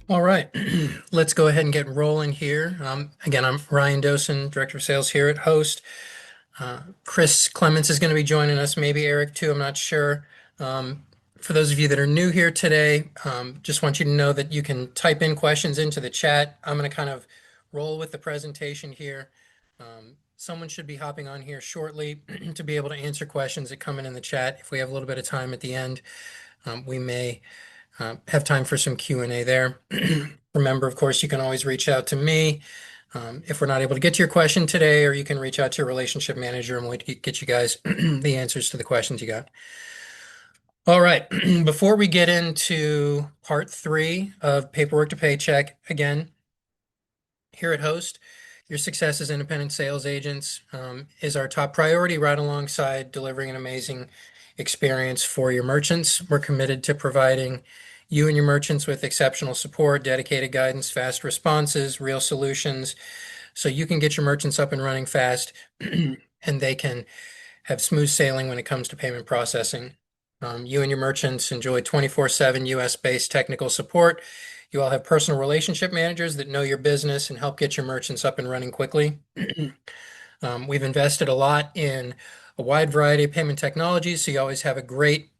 All right, let's go ahead and get rolling here. Again, I'm Ryan Dosen, Director of Sales here at Host. Chris Clements is going to be joining us, maybe Eric too, I'm not sure. Um, for those of you that are new here today, just want you to know that you can type in questions into the chat. I'm going to kind of roll with the presentation here. Someone should be hopping on here shortly to be able to answer questions that come in the chat. If we have a little bit of time at the end, we may have time for some Q&A there. Remember, of course, you can always reach out to me if we're not able to get to your question today, or you can reach out to your relationship manager and we'll get you guys the answers to the questions you got. All right, before we get into part three of Paperwork to Paycheck, again, here at Host, your success as independent sales agents is our top priority, right alongside delivering an amazing experience for your merchants. We're committed to providing you and your merchants with exceptional support, dedicated guidance, fast responses, real solutions, so you can get your merchants up and running fast and they can have smooth sailing when it comes to payment processing. You and your merchants enjoy 24/7 US-based technical support. You all have personal relationship managers that know your business and help get your merchants up and running quickly. We've invested a lot in a wide variety of payment technologies, so you always have a great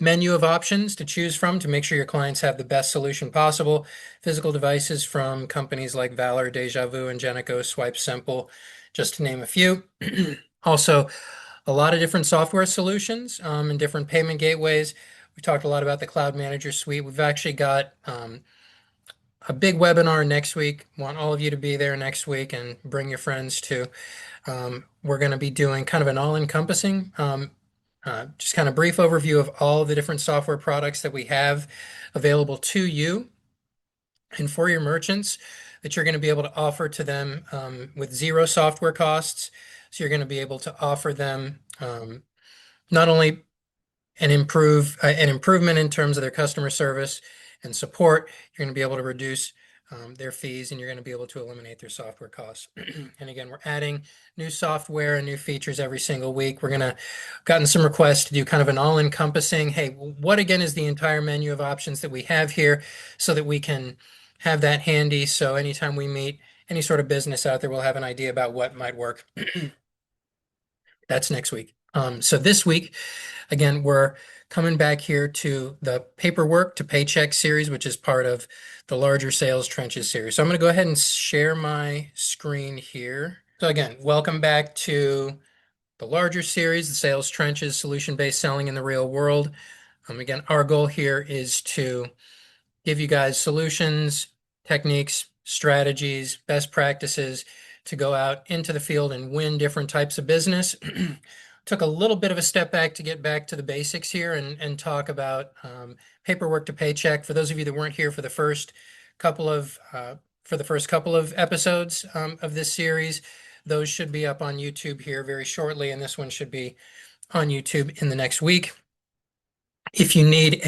menu of options to choose from to make sure your clients have the best solution possible. Physical devices from companies like Valor, Deja Vu, and Ingenico, Swipe Simple, just to name a few. Also, a lot of different software solutions and different payment gateways. We talked a lot about the Cloud Manager Suite. We've actually got a big webinar next week. Want all of you to be there next week and bring your friends too. We're going to be doing kind of an all-encompassing, just kind of brief overview of all the different software products that we have available to you and for your merchants that you're going to be able to offer to them with zero software costs. So you're going to be able to offer them not only an improvement in terms of their customer service and support. You're going to be able to reduce their fees, and you're going to be able to eliminate their software costs. And again, we're adding new software and new features every single week. Gotten some requests to do kind of an all-encompassing, hey, what again is the entire menu of options that we have here so that we can have that handy. So anytime we meet any sort of business out there, we'll have an idea about what might work. That's next week. So this week, again, we're coming back here to the Paperwork to Paycheck series, which is part of the larger Sales Trenches series. So I'm going to go ahead and share my screen here. So again, welcome back to the larger series, the Sales Trenches, Solution-Based Selling in the Real World. Again, our goal here is to give you guys solutions, techniques, strategies, best practices to go out into the field and win different types of business. Took a little bit of a step back to get back to the basics here and talk about paperwork to paycheck. For those of you that weren't here for the first couple of episodes of this series, those should be up on YouTube here very shortly, and this one should be on YouTube in the next week. If you need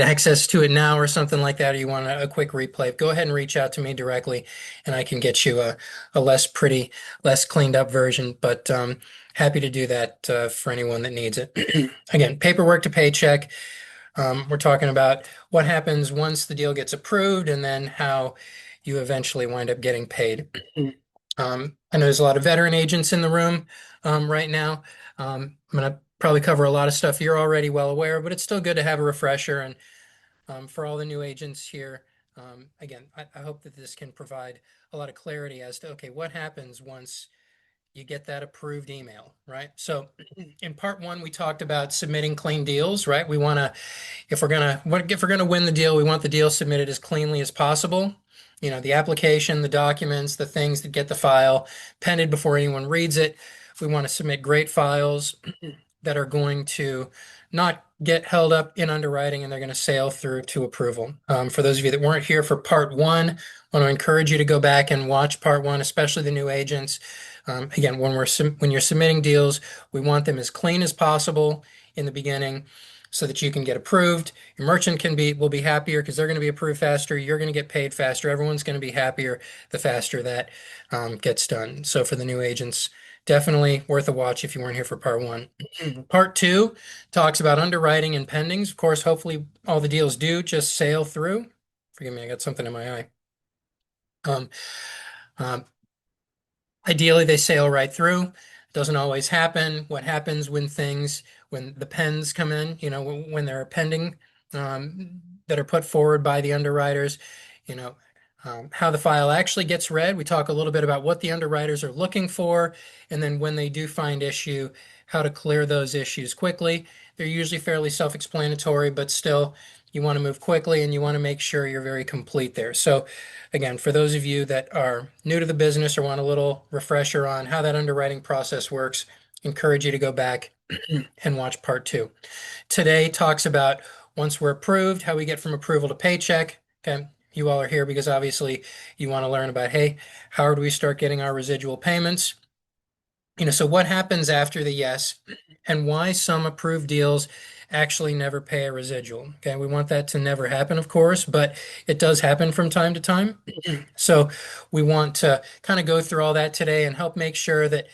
access to it now or something like that, or you want a quick replay, go ahead and reach out to me directly and I can get you a less pretty, less cleaned up version, but happy to do that for anyone that needs it. Again, paperwork to paycheck. We're talking about what happens once the deal gets approved and then how you eventually wind up getting paid. I know there's a lot of veteran agents in the room right now. I'm going to probably cover a lot of stuff you're already well aware of, but it's still good to have a refresher. And for all the new agents here, again, I hope that this can provide a lot of clarity as to, okay, what happens once you get that approved email, right? So in part one, we talked about submitting clean deals, right? If we're gonna win the deal, we want the deal submitted as cleanly as possible. You know, the application, the documents, the things that get the file penned before anyone reads it. We want to submit great files that are going to not get held up in underwriting and they're going to sail through to approval. For those of you that weren't here for part one, I want to encourage you to go back and watch part one, especially the new agents. Again, when you're submitting deals, we want them as clean as possible in the beginning so that you can get approved. Your merchant will be happier because they're going to be approved faster. You're going to get paid faster. Everyone's going to be happier the faster that gets done. So for the new agents, definitely worth a watch if you weren't here for part one. Part two talks about underwriting and pendings. Of course, hopefully all the deals do just sail through. Forgive me, I got something in my eye. Um, um, Ideally, they sail right through. Doesn't always happen. What happens when the pens come in, when they're pending, that are put forward by the underwriters, you know, how the file actually gets read. We talk a little bit about what the underwriters are looking for, and then when they do find issue, how to clear those issues quickly. They're usually fairly self-explanatory, but still, you want to move quickly and you want to make sure you're very complete there. So, again, for those of you that are new to the business or want a little refresher on how that underwriting process works, encourage you to go back and watch part two. Today talks about once we're approved, how we get from approval to paycheck. Okay. You all are here because obviously you want to learn about, hey, how do we start getting our residual payments? So what happens after the yes and why some approved deals actually never pay a residual. Okay. We want that to never happen, of course, but it does happen from time to time. So we want to kind of go through all that today and help make sure that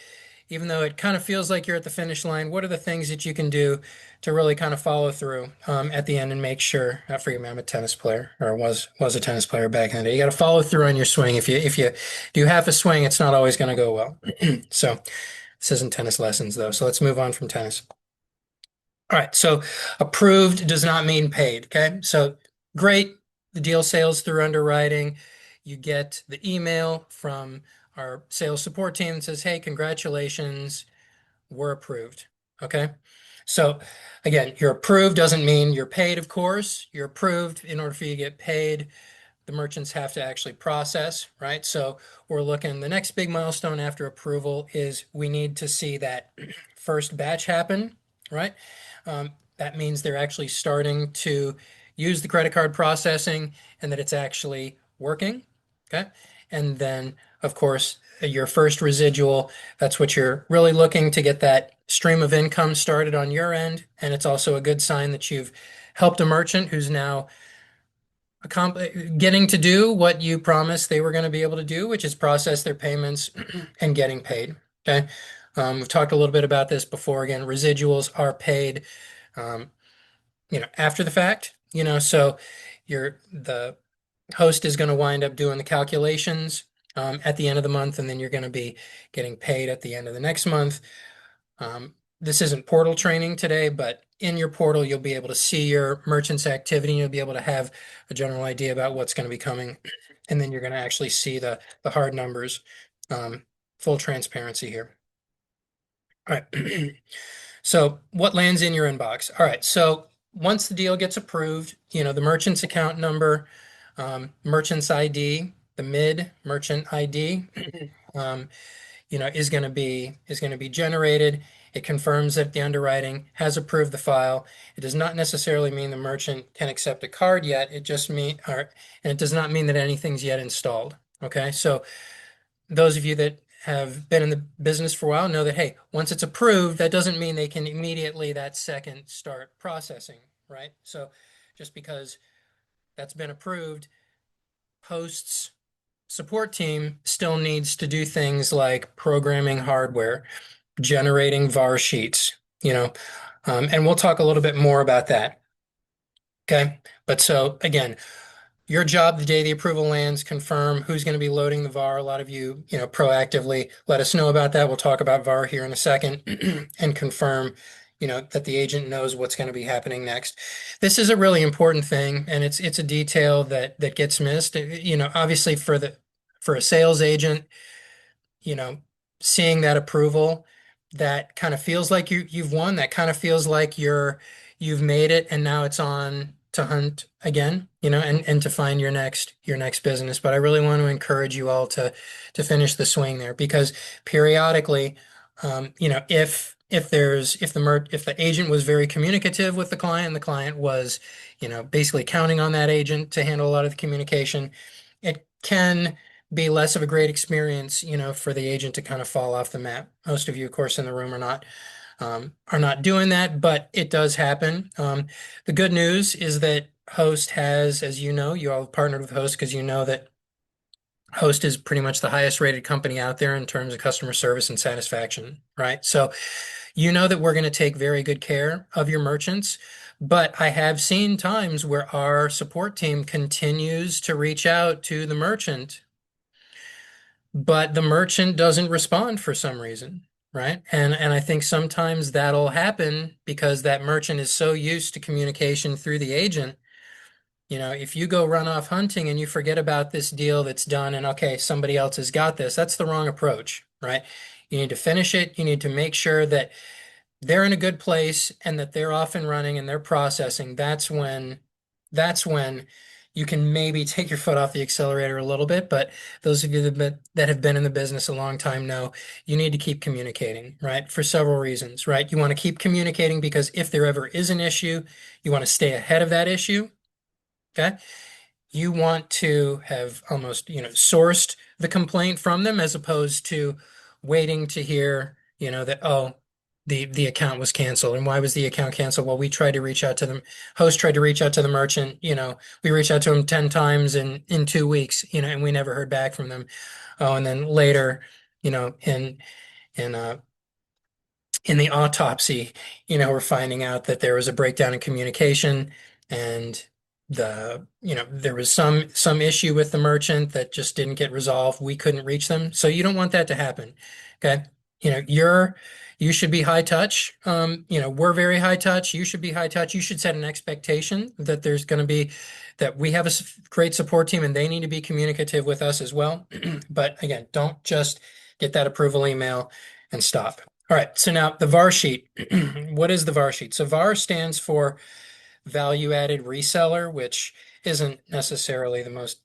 even though it kind of feels like you're at the finish line, what are the things that you can do to really kind of follow through at the end and make sure, not forget me, I'm a tennis player or was a tennis player back in the day. You got to follow through on your swing. If you do half a swing, it's not always going to go well. So this isn't tennis lessons though. So let's move on from tennis. All right, so approved does not mean paid. Okay, so great. The deal sails through underwriting. You get the email from our sales support team that says, hey, congratulations, we're approved. Okay, so again, you're approved doesn't mean you're paid, of course. You're approved. In order for you to get paid, the merchants have to actually process, right? So we're looking, the next big milestone after approval is we need to see that first batch happen, right? That means they're actually starting to use the credit card processing and that it's actually working, okay? And then, of course, your first residual, that's what you're really looking to get that stream of income started on your end. And it's also a good sign that you've helped a merchant who's now getting to do what you promised they were going to be able to do, which is process their payments and getting paid. Okay. We've talked a little bit about this before. Again, residuals are paid, um, after the fact, so the host is going to wind up doing the calculations, at the end of the month, and then you're going to be getting paid at the end of the next month. This isn't portal training today, but in your portal, you'll be able to see your merchant's activity. And you'll be able to have a general idea about what's going to be coming. And then you're going to actually see the hard numbers. Full transparency here. All right. So what lands in your inbox? All right. So once the deal gets approved, the merchant's account number, merchant's ID, the mid merchant ID, is going to be generated. It confirms that the underwriting has approved the file. It does not necessarily mean the merchant can accept a card yet. And it does not mean that anything's yet installed. Okay, so those of you that have been in the business for a while know that, hey, once it's approved, that doesn't mean they can immediately that second start processing, right? So just because that's been approved, hosts support team still needs to do things like programming hardware, generating VAR sheets, and we'll talk a little bit more about that. Okay. But so again, your job the day the approval lands, confirm who's going to be loading the VAR. A lot of you, proactively let us know about that. We'll talk about VAR here in a second and confirm, that the agent knows what's going to be happening next. This is a really important thing, and it's a detail that gets missed. Obviously for a sales agent, you know, seeing that approval, that kind of feels like you've won. That kind of feels like you've made it, and now it's on to hunt again, and to find your next business. But I really want to encourage you all to finish the swing there because periodically, if the agent was very communicative with the client was, basically counting on that agent to handle a lot of the communication, it can be less of a great experience, for the agent to kind of fall off the map. Most of you, of course, in the room are not doing that, but it does happen. The good news is that Host has, as you know, you all have partnered with Host because you know that Host is pretty much the highest rated company out there in terms of customer service and satisfaction, right? So you know that we're going to take very good care of your merchants, but I have seen times where our support team continues to reach out to the merchant, but the merchant doesn't respond for some reason, right? And I think sometimes that'll happen because that merchant is so used to communication through the agent. If you go run off hunting and you forget about this deal that's done and okay, somebody else has got this, that's the wrong approach, right? You need to finish it. You need to make sure that they're in a good place and that they're off and running and they're processing. That's when you can maybe take your foot off the accelerator a little bit. But those of you that have been in the business a long time know you need to keep communicating, right? For several reasons, right? You want to keep communicating because if there ever is an issue, you want to stay ahead of that issue. Okay. You want to have almost, sourced the complaint from them as opposed to waiting to hear, that, oh, the account was canceled. And why was the account canceled? Well, we tried to reach out to them. Host tried to reach out to the merchant, we reached out to them 10 times in 2 weeks, and we never heard back from them. Oh, and then later, in in the autopsy, we're finding out that there was a breakdown in communication and there was some issue with the merchant that just didn't get resolved. We couldn't reach them. So you don't want that to happen. Okay. You should be high touch. We're very high touch. You should be high touch. You should set an expectation that there's going to be that we have a great support team and they need to be communicative with us as well. But again, don't just get that approval email and stop. All right, so now the VAR sheet. What is the VAR sheet? So VAR stands for value added reseller, which isn't necessarily the most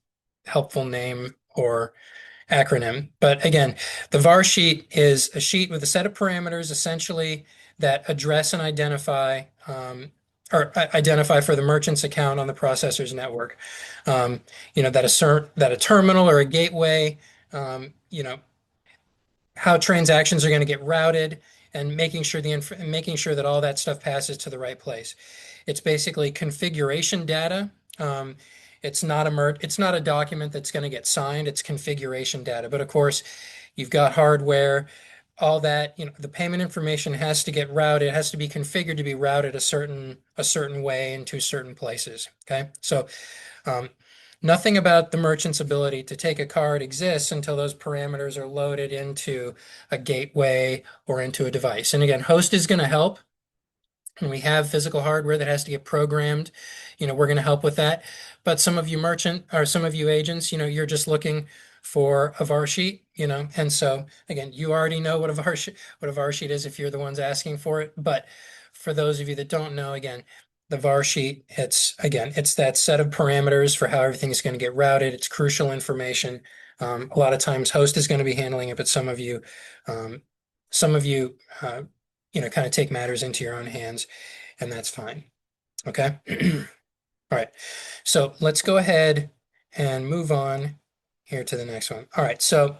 helpful name or acronym. But again, the VAR sheet is a sheet with a set of parameters essentially that address and identify for the merchant's account on the processor's network. That assert that a terminal or a gateway, how transactions are going to get routed and making sure that all that stuff passes to the right place. It's basically configuration data. It's not a document that's going to get signed. It's configuration data. But of course, you've got hardware, all that, the payment information has to get routed, it has to be configured to be routed a certain way into certain places. Okay. So um, nothing about the merchant's ability to take a card exists until those parameters are loaded into a gateway or into a device. And again, host is going to help. When we have physical hardware that has to get programmed, we're going to help with that. But some of you agents, you're just looking for a VAR sheet, and so again, you already know what a VAR sheet is if you're the ones asking for it. But for those of you that don't know, again, the VAR sheet, it's that set of parameters for how everything is going to get routed. It's crucial information. A lot of times host is going to be handling it, but um, some of you, kind of take matters into your own hands, and that's fine. Okay. All right. So let's go ahead and move on here to the next one. All right. So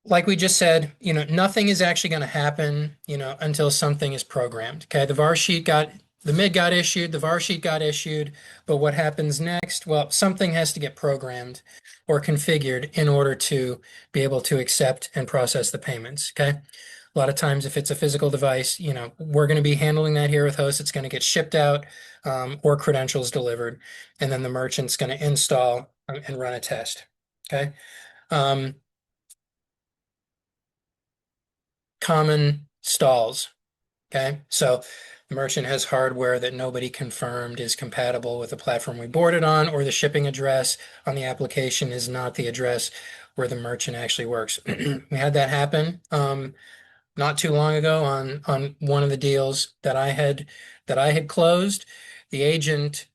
like we just said, nothing is actually going to happen, until something is programmed. Okay. The MID got issued, the VAR sheet got issued, but what happens next? Well, something has to get programmed or configured in order to be able to accept and process the payments. Okay. A lot of times, if it's a physical device, we're going to be handling that here with host. It's going to get shipped out, or credentials delivered, and then the merchant's going to install and run a test. Okay. Um, Common stalls. Okay. So the merchant has hardware that nobody confirmed is compatible with the platform we boarded on, or the shipping address on the application is not the address where the merchant actually works. We had that happen. Not too long ago on one of the deals that I had closed. The agent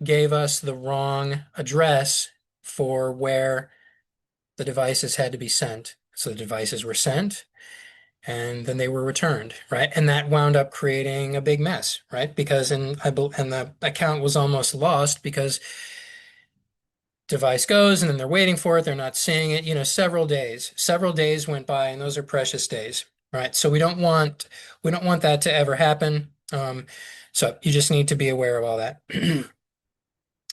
gave us the wrong address for where the devices had to be sent. So the devices were sent and then they were returned, right? And that wound up creating a big mess, right? Because and the account was almost lost because device goes and then they're waiting for it, they're not seeing it, several days went by, and those are precious days, right? So we don't want that to ever happen. So you just need to be aware of all that.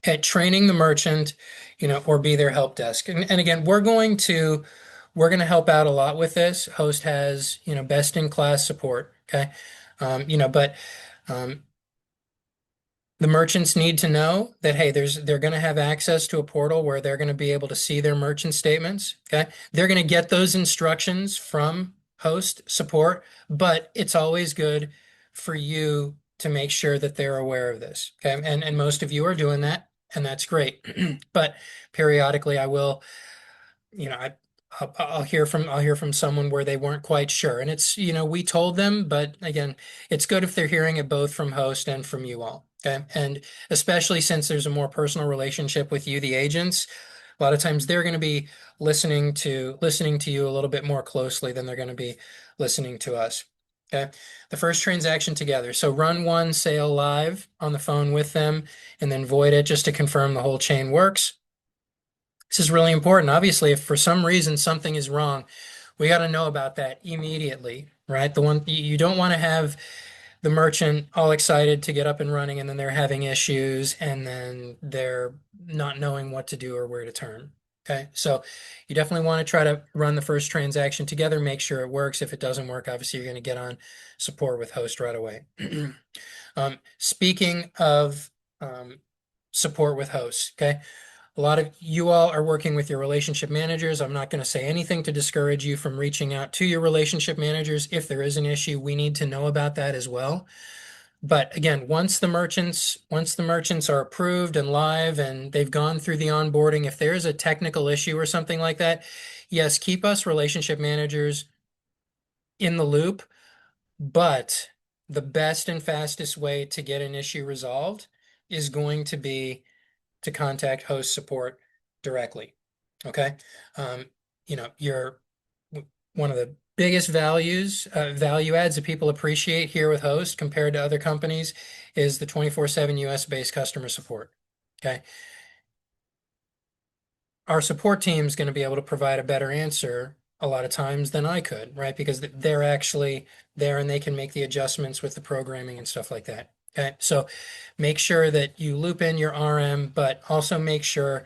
at training the merchant, or be their help desk. And again, we're going to help out a lot with this. Host has, best in class support. Okay. But um, the merchants need to know that, hey, they're going to have access to a portal where they're going to be able to see their merchant statements. Okay. They're going to get those instructions from host support, but it's always good for you to make sure that they're aware of this. Okay. And most of you are doing that, and that's great. But periodically I will, you know, I'll hear from someone where they weren't quite sure. And it's, we told them, but again, it's good if they're hearing it both from host and from you all. Okay. And especially since there's a more personal relationship with you, the agents, a lot of times they're going to be listening to you a little bit more closely than they're going to be listening to us. Okay. The first transaction together. So run one sale live on the phone with them and then void it just to confirm the whole chain works. This is really important. Obviously, if for some reason something is wrong, we got to know about that immediately, right? The one you don't want to have the merchant all excited to get up and running, and then they're having issues, and then they're not knowing what to do or where to turn. Okay, so you definitely want to try to run the first transaction together, make sure it works. If it doesn't work, obviously you're going to get on support with host right away. Speaking of support with hosts, okay? A lot of you all are working with your relationship managers. I'm not going to say anything to discourage you from reaching out to your relationship managers. If there is an issue, we need to know about that as well. But again, once the merchants are approved and live and they've gone through the onboarding, if there's a technical issue or something like that, yes, keep us relationship managers in the loop. But the best and fastest way to get an issue resolved is going to be to contact host support directly. Okay. Um, you're one of the biggest value adds that people appreciate here with host compared to other companies is the 24/7 US based customer support. Okay. Our support team is going to be able to provide a better answer a lot of times than I could, right? Because they're actually there and they can make the adjustments with the programming and stuff like that. Okay. So make sure that you loop in your RM, but also make sure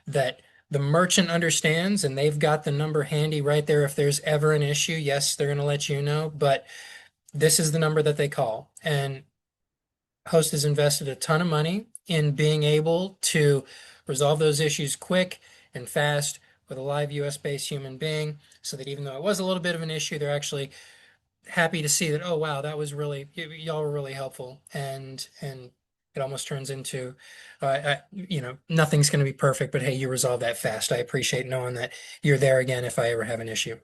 that the merchant understands and they've got the number handy right there. If there's ever an issue, yes, they're going to let you know, but this is the number that they call. And Host has invested a ton of money in being able to resolve those issues quick and fast with a live US-based human being, so that even though it was a little bit of an issue, they're actually happy to see that, oh wow, that was really, y'all were really helpful. And it almost turns into, nothing's going to be perfect, but hey, you resolved that fast. I appreciate knowing that you're there again if I ever have an issue.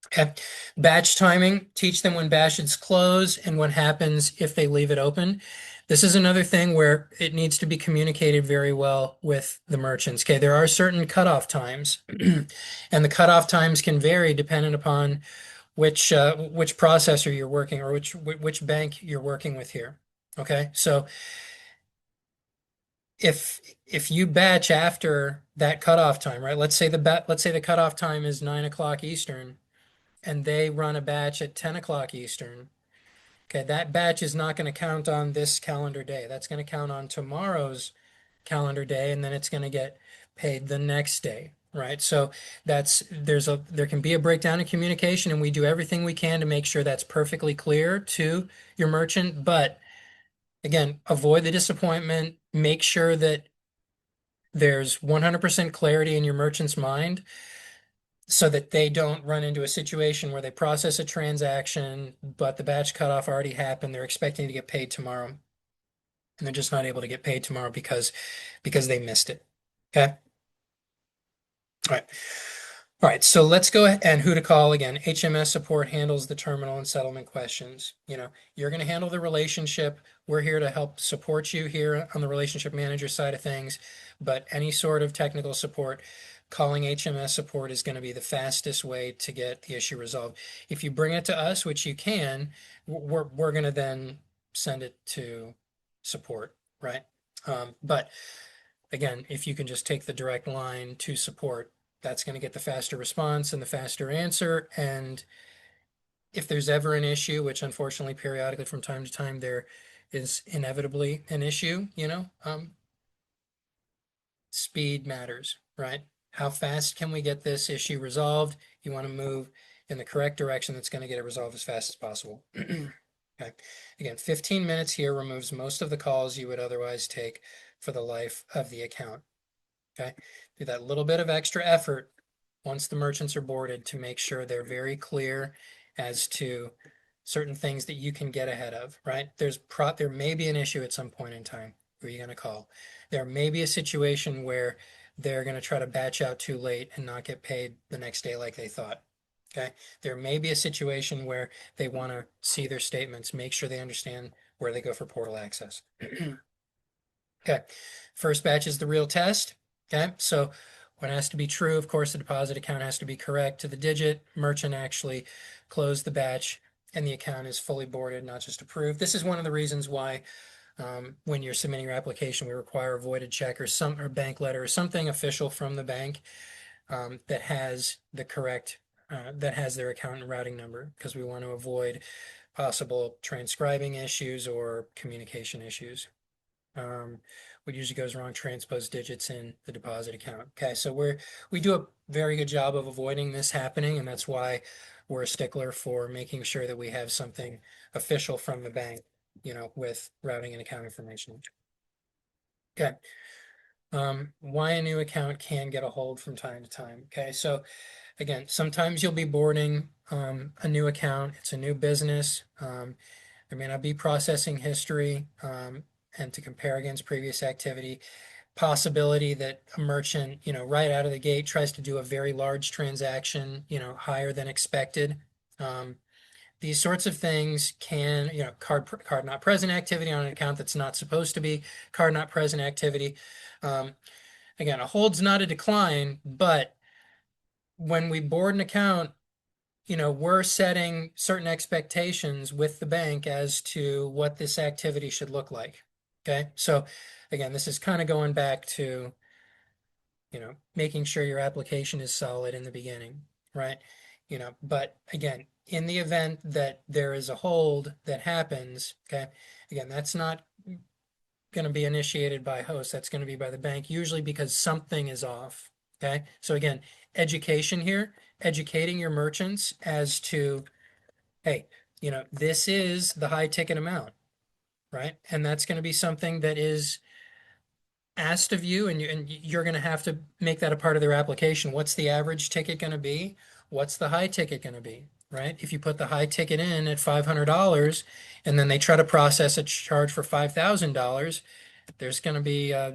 Okay. Batch timing, teach them when batches close and what happens if they leave it open. This is another thing where it needs to be communicated very well with the merchants. Okay, there are certain cutoff times, and the cutoff times can vary depending upon which processor you're working or which bank you're working with here. Okay, so if you batch after that cutoff time, right? Let's say the cutoff time is 9 o'clock Eastern and they run a batch at 10 o'clock Eastern. Okay, that batch is not going to count on this calendar day. That's going to count on tomorrow's calendar day, and then it's going to get paid the next day, right? So there can be a breakdown in communication, and we do everything we can to make sure that's perfectly clear to your merchant. But again, avoid the disappointment. Make sure that there's 100% clarity in your merchant's mind so that they don't run into a situation where they process a transaction, but the batch cutoff already happened. They're expecting to get paid tomorrow, and they're just not able to get paid tomorrow because they missed it. Okay. All right. All right. So let's go ahead and who to call again. HMS support handles the terminal and settlement questions. You're going to handle the relationship. We're here to help support you here on the relationship manager side of things, but any sort of technical support, calling HMS support is going to be the fastest way to get the issue resolved. If you bring it to us, which you can, we're going to then send it to support, right? But again, if you can just take the direct line to support, that's going to get the faster response and the faster answer. And if there's ever an issue, which unfortunately periodically from time to time there is inevitably an issue, Speed matters, right? How fast can we get this issue resolved? You want to move in the correct direction that's going to get it resolved as fast as possible. Okay. Again, 15 minutes here removes most of the calls you would otherwise take for the life of the account. Okay. Do that little bit of extra effort once the merchants are boarded to make sure they're very clear as to certain things that you can get ahead of, right? There may be an issue at some point in time where you're going to call. There may be a situation where they're going to try to batch out too late and not get paid the next day like they thought. Okay. There may be a situation where they want to see their statements, make sure they understand where they go for portal access. Okay. First batch is the real test. Okay. So what has to be true, of course, the deposit account has to be correct to the digit. Merchant actually closed the batch and the account is fully boarded, not just approved. This is one of the reasons why when you're submitting your application, we require a voided check or bank letter or something official from the bank that has the correct that has their account and routing number, because we want to avoid possible transcribing issues or communication issues. What usually goes wrong, transpose digits in the deposit account. Okay, so we do a very good job of avoiding this happening, and that's why we're a stickler for making sure that we have something official from the bank, with routing and account information. Okay. Why a new account can get a hold from time to time. Okay, so again, sometimes you'll be boarding a new account. It's a new business. There may not be processing history, and to compare against previous activity. Possibility that a merchant, right out of the gate tries to do a very large transaction, higher than expected. These sorts of things can, card not present activity on an account that's not supposed to be card not present activity. Again, a hold's not a decline, but when we board an account, we're setting certain expectations with the bank as to what this activity should look like. Okay, so again, this is kind of going back to, making sure your application is solid in the beginning, right? But again, in the event that there is a hold that happens, okay, again, that's not going to be initiated by host. That's going to be by the bank, usually because something is off. Okay, so again, education here, educating your merchants as to, hey, this is the high ticket amount, right? And that's going to be something that is asked of you, and you're going to have to make that a part of their application. What's the average ticket going to be? What's the high ticket going to be, right? If you put the high ticket in at $500 and then they try to process a charge for $5,000, there's going to be a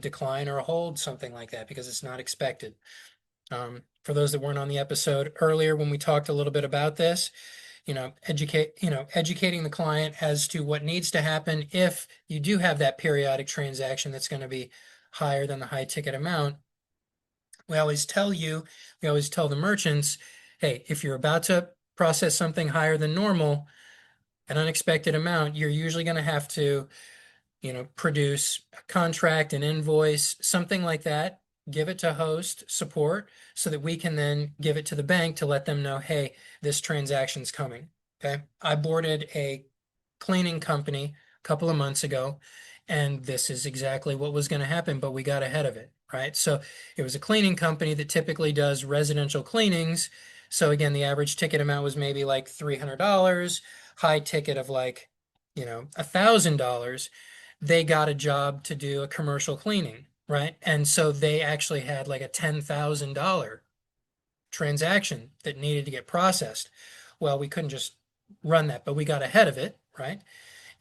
decline or a hold, something like that, because it's not expected. For those that weren't on the episode earlier when we talked a little bit about this, educating the client as to what needs to happen if you do have that periodic transaction that's going to be higher than the high ticket amount. We always tell the merchants, hey, if you're about to process something higher than normal, an unexpected amount, you're usually going to have to, produce a contract, an invoice, something like that, give it to host support so that we can then give it to the bank to let them know, hey, this transaction's coming. Okay. I boarded a cleaning company a couple of months ago, and this is exactly what was going to happen, but we got ahead of it, right? So it was a cleaning company that typically does residential cleanings. So again, the average ticket amount was maybe like $300, high ticket of like, $1,000. They got a job to do a commercial cleaning, right? And so they actually had like a $10,000 transaction that needed to get processed. Well, we couldn't just run that, but we got ahead of it, right?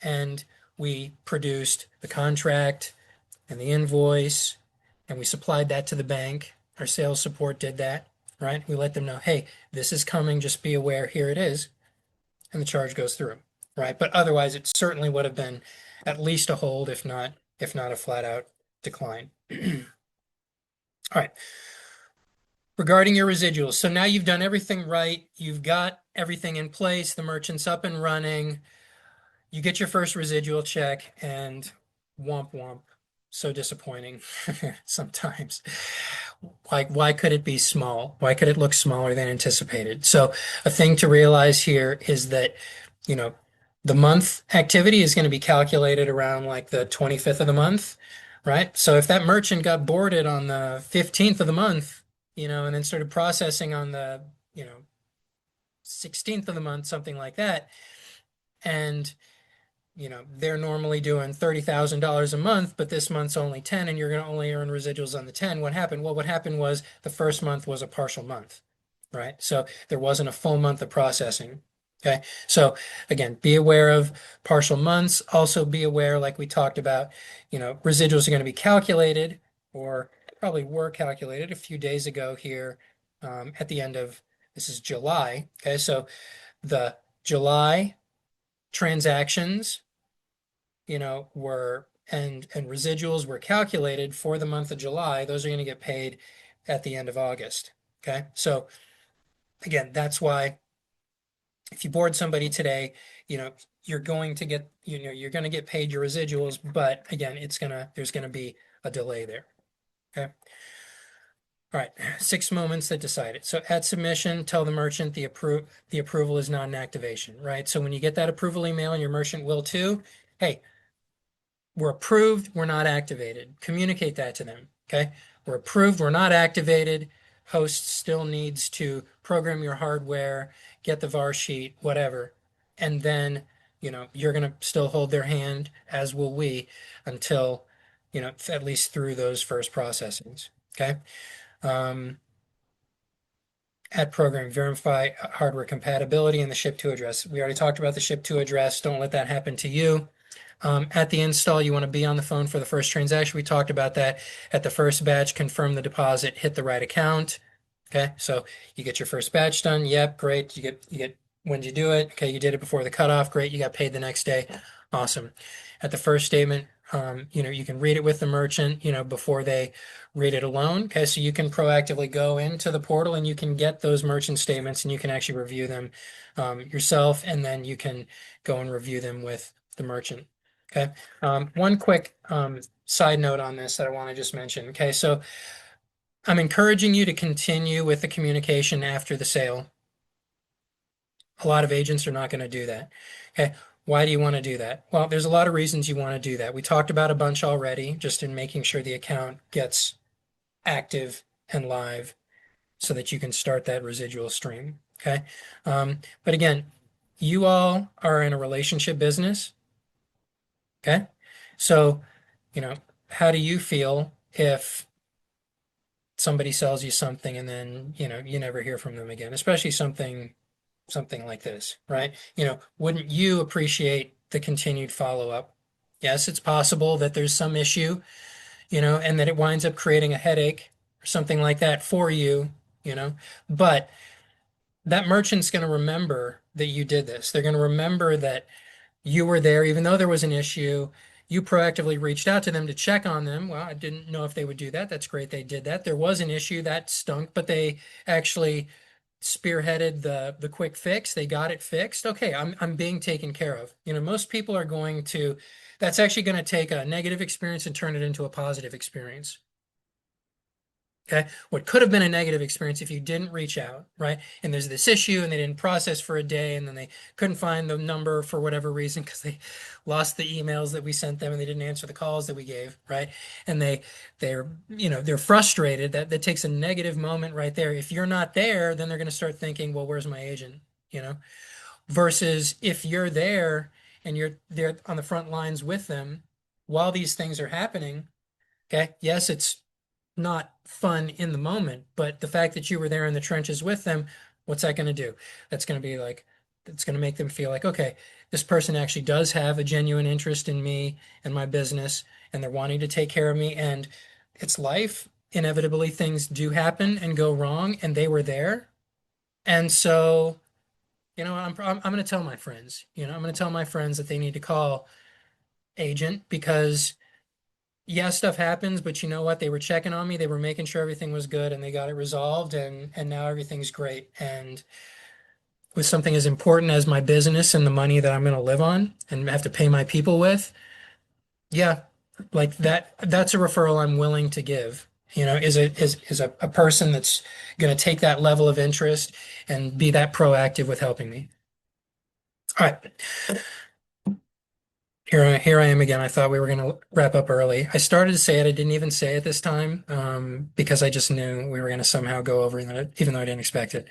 And we produced the contract and the invoice, and we supplied that to the bank. Our sales support did that, right? We let them know, hey, this is coming, just be aware, here it is, and the charge goes through, right? But otherwise, it certainly would have been at least a hold, if not a flat out decline. All right. Regarding your residuals, so now you've done everything right. You've got everything in place. The merchant's up and running. You get your first residual check, and womp womp. So disappointing sometimes. Like, why could it be small? Why could it look smaller than anticipated? So a thing to realize here is that, the month activity is going to be calculated around like the 25th of the month. right? So if that merchant got boarded on the 15th of the month, and then started processing on the, you know, 16th of the month, something like that, and they're normally doing $30,000 a month, but this month's only 10 and you're going to only earn residuals on the 10. What happened? Well, what happened was the first month was a partial month, right? So there wasn't a full month of processing. Okay. So again, be aware of partial months. Also be aware, like we talked about, residuals are going to be calculated or probably were calculated a few days ago here at the end of this is July. Okay. So the July transactions were and residuals were calculated for the month of July. Those are going to get paid at the end of August. Okay. So again, that's why if you board somebody today, you know, you're going to get, you're going to get paid your residuals, but again, there's going to be a delay there. Okay. All right. 6 moments that decide it. So at submission, tell the merchant the approval is not an activation, right? So when you get that approval email and your merchant will too, hey, we're approved, we're not activated. Communicate that to them. Okay. We're approved, we're not activated. Host still needs to program your hardware, get the VAR sheet, whatever. And then, you're going to still hold their hand, as will we, until, at least through those first processings. Okay. Um, Add program, verify hardware compatibility and the ship to address. We already talked about the ship to address. Don't let that happen to you. At the install, you want to be on the phone for the first transaction. We talked about that. At the first batch, confirm the deposit, hit the right account. Okay, so you get your first batch done. Yep, great. You get when did you do it? Okay, you did it before the cutoff. Great, you got paid the next day. Awesome. At the first statement, you can read it with the merchant, before they read it alone. Okay, so you can proactively go into the portal and you can get those merchant statements and you can actually review them yourself, and then you can go and review them with the merchant. Okay. One quick side note on this that I want to just mention. Okay, so I'm encouraging you to continue with the communication after the sale. A lot of agents are not going to do that. Okay. Why do you want to do that? Well, there's a lot of reasons you want to do that. We talked about a bunch already, just in making sure the account gets active and live so that you can start that residual stream. Okay. But again, you all are in a relationship business. Okay. So, you know, how do you feel if somebody sells you something and then, you never hear from them again, especially something like this, right? Wouldn't you appreciate the continued follow-up? Yes, it's possible that there's some issue, and that it winds up creating a headache or something like that for you, but that merchant's going to remember that you did this. They're going to remember that you were there, even though there was an issue. You proactively reached out to them to check on them. Well, I didn't know if they would do that. That's great. They did that. There was an issue that stunk, but they actually spearheaded the quick fix. They got it fixed. Okay, I'm being taken care of. Most people are going to, that's actually going to take a negative experience and turn it into a positive experience. Okay, what could have been a negative experience if you didn't reach out, right? And there's this issue and they didn't process for a day and then they couldn't find the number for whatever reason because they lost the emails that we sent them and they didn't answer the calls that we gave, right? And they're frustrated. That takes a negative moment right there. If you're not there, then they're going to start thinking, well, where's my agent? Versus if you're there and you're there on the front lines with them while these things are happening. Okay, yes, it's not fun in the moment, but the fact that you were there in the trenches with them, what's that going to do? That's going to be like, it's going to make them feel like, okay, this person actually does have a genuine interest in me and my business, and they're wanting to take care of me. And it's life. Inevitably, things do happen and go wrong, and they were there. And so, I'm going to tell my friends, I'm going to tell my friends that they need to call agent because yeah, stuff happens, but you know what? They were checking on me. They were making sure everything was good and they got it resolved and now everything's great. And with something as important as my business and the money that I'm going to live on and have to pay my people with, yeah, like that's a referral I'm willing to give. Is a person that's going to take that level of interest and be that proactive with helping me. All right. Here I am again. I thought we were going to wrap up early. I started to say it. I didn't even say it this time, because I just knew we were going to somehow go over it, even though I didn't expect it.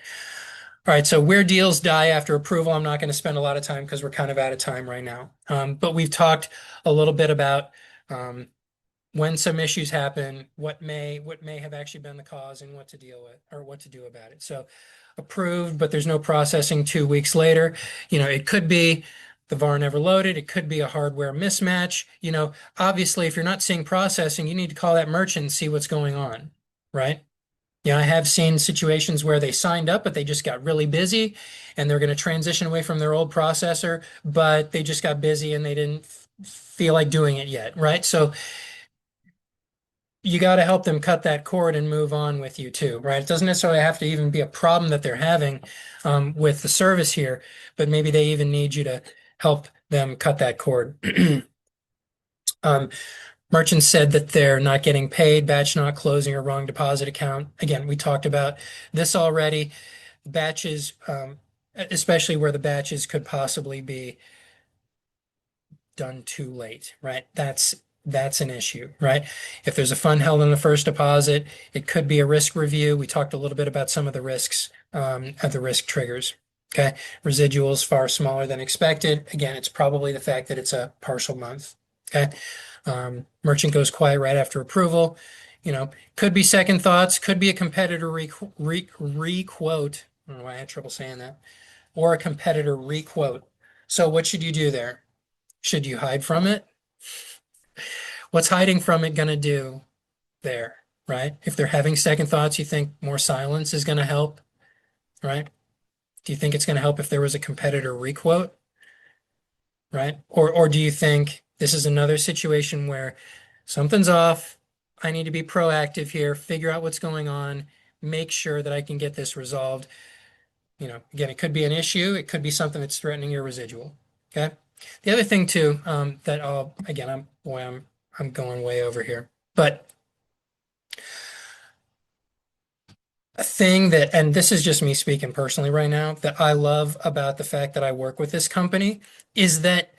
All right. So where deals die after approval, I'm not going to spend a lot of time because we're kind of out of time right now. But we've talked a little bit about um, when some issues happen, what may have actually been the cause and what to deal with or what to do about it. So approved, but there's no processing 2 weeks later. It could be the VAR never loaded. It could be a hardware mismatch. Obviously, if you're not seeing processing, you need to call that merchant and see what's going on, right? I have seen situations where they signed up, but they just got really busy and they're going to transition away from their old processor, but they just got busy and they didn't feel like doing it yet, right? So you got to help them cut that cord and move on with you too, right? It doesn't necessarily have to even be a problem that they're having with the service here, but maybe they even need you to help them cut that cord. Um, Merchants said that they're not getting paid, batch not closing, or wrong deposit account. Again, we talked about this already. Batches, especially where the batches could possibly be done too late, right? That's an issue, right? If there's a fund held on the first deposit, it could be a risk review. We talked a little bit about some of the risks, of the risk triggers. Okay. Residuals far smaller than expected. Again, it's probably the fact that it's a partial month. Okay. Merchant goes quiet right after approval. Could be second thoughts, could be a competitor requote. I don't know why I had trouble saying that, or a competitor requote. So what should you do there? Should you hide from it? What's hiding from it going to do there, right? If they're having second thoughts, you think more silence is going to help, right? Do you think it's going to help if there was a competitor requote, right? Or do you think this is another situation where something's off? I need to be proactive here, figure out what's going on, make sure that I can get this resolved. Again, it could be an issue. It could be something that's threatening your residual. Okay. The other thing too, that again, I'm going way over here, but a thing that, and this is just me speaking personally right now, that I love about the fact that I work with this company is that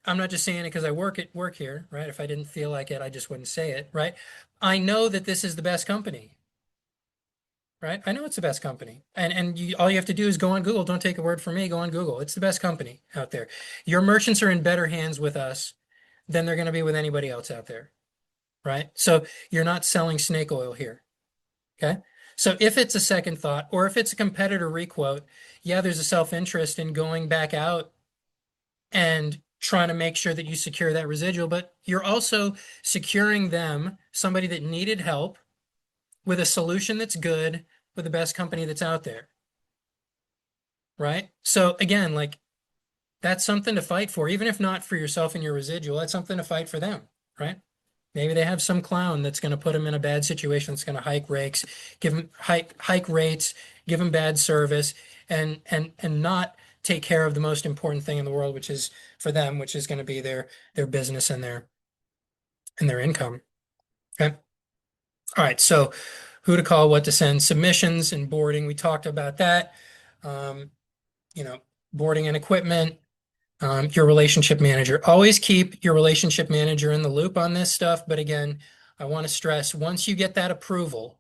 I'm not just saying it because I work here, right? If I didn't feel like it, I just wouldn't say it, right? I know that this is the best company, right? I know it's the best company. And all you have to do is go on Google. Don't take a word from me. Go on Google. It's the best company out there. Your merchants are in better hands with us than they're going to be with anybody else out there, right? So you're not selling snake oil here. Okay. So if it's a second thought or if it's a competitor requote, yeah, there's a self-interest in going back out and trying to make sure that you secure that residual, but you're also securing them, somebody that needed help with a solution that's good with the best company that's out there, right? So again, like that's something to fight for, even if not for yourself and your residual, that's something to fight for them, right? Maybe they have some clown that's going to put them in a bad situation that's going to hike rates, give them hike rates, give them bad service, and not take care of the most important thing in the world, which is for them, which is going to be their business and their income. Okay. All right. So who to call, what to send, submissions and boarding. We talked about that. Um, you know, boarding and equipment. Your relationship manager. Always keep your relationship manager in the loop on this stuff. But again, I want to stress once you get that approval,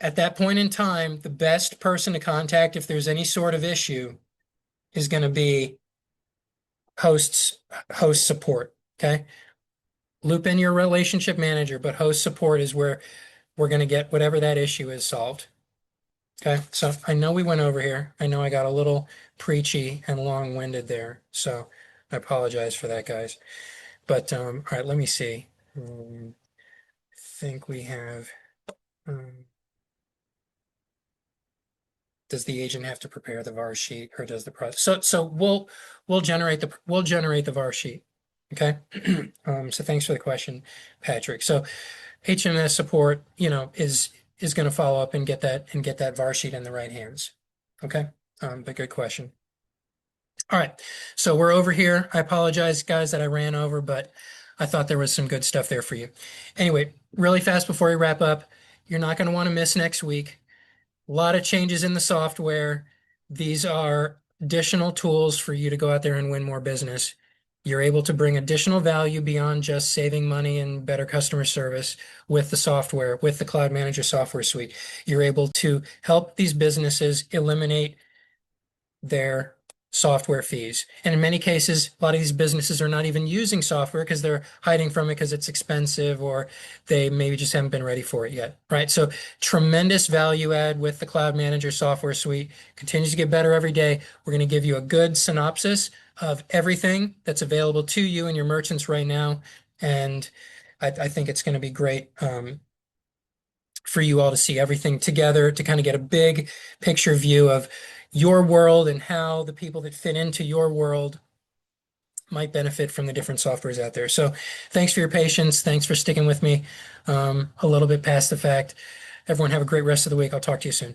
at that point in time, the best person to contact if there's any sort of issue is going to be hosts, host support. Okay. Loop in your relationship manager, but host support is where we're going to get whatever that issue is solved. Okay, so I know we went over here. I know I got a little preachy and long-winded there, so I apologize for that, guys. But all right, let me see. I think we have. Um, does the agent have to prepare the VAR sheet, or does the pro? So we'll generate the VAR sheet. Okay. So thanks for the question, Patrick. So HMS support, is going to follow up and get that VAR sheet in the right hands. Okay. But good question. All right. So we're over here. I apologize, guys, that I ran over, but I thought there was some good stuff there for you. Anyway, really fast before we wrap up, you're not going to want to miss next week. A lot of changes in the software. These are additional tools for you to go out there and win more business. You're able to bring additional value beyond just saving money and better customer service with the software, with the Cloud Manager software suite. You're able to help these businesses eliminate their software fees. And in many cases, a lot of these businesses are not even using software because they're hiding from it because it's expensive or they maybe just haven't been ready for it yet, right? So tremendous value add with the Cloud Manager software suite. Continues to get better every day. We're going to give you a good synopsis of everything that's available to you and your merchants right now. And I think it's going to be great. For you all to see everything together to kind of get a big picture view of your world and how the people that fit into your world might benefit from the different softwares out there. So thanks for your patience. Thanks for sticking with me a little bit past the fact. Everyone have a great rest of the week. I'll talk to you soon.